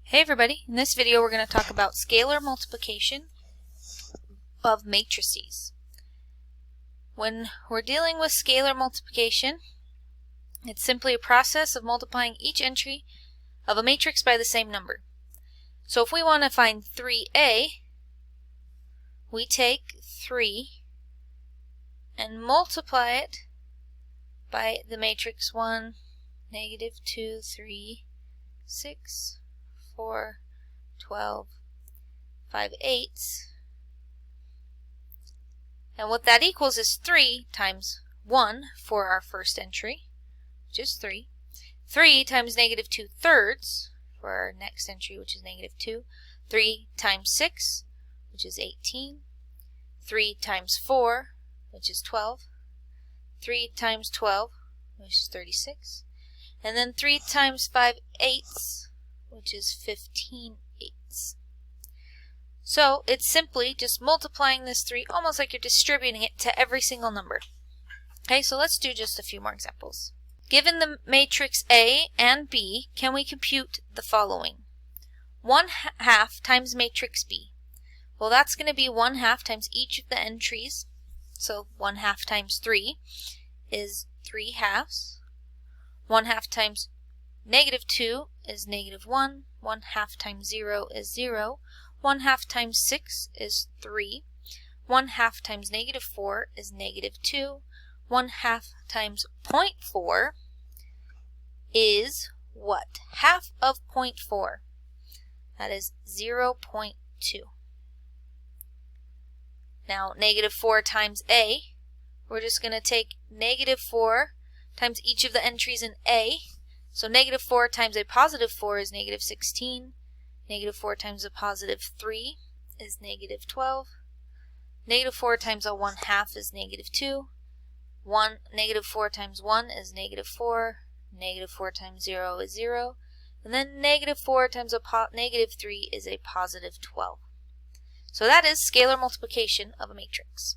Hey everybody, in this video we're going to talk about scalar multiplication of matrices. When we're dealing with scalar multiplication, it's simply a process of multiplying each entry of a matrix by the same number. So if we want to find 3a, we take 3 and multiply it by the matrix 1, negative 2, 3, 6, 4, 12, 5 eighths. And what that equals is 3 times 1 for our first entry, which is 3. 3 times negative 2 thirds for our next entry, which is negative 2. 3 times 6, which is 18. 3 times 4, which is 12. 3 times 12, which is 36. And then 3 times 5 eighths, which is 15 eighths. So it's simply just multiplying this 3 almost like you're distributing it to every single number. Okay, so let's do just a few more examples. Given the matrix A and B, can we compute the following? 1/2 times matrix B. Well, that's going to be 1/2 times each of the entries. So 1/2 times 3 is 3 halves. 1/2 times negative 2 is negative 1. 1/2 times 0 is 0. 1/2 times 6 is 3. 1/2 times negative 4 is negative 2. 1/2 times 0.4 is what? Half of 0.4. That is 0.2. Now, negative 4 times A, we're just going to take negative 4 times each of the entries in A. So negative 4 times a positive 4 is negative 16. Negative 4 times a positive 3 is negative 12. Negative 4 times a 1/2 is negative 2. Negative 4 times 1 is negative 4. Negative 4 times 0 is 0. And then negative 4 times a negative 3 is a positive 12. So that is scalar multiplication of a matrix.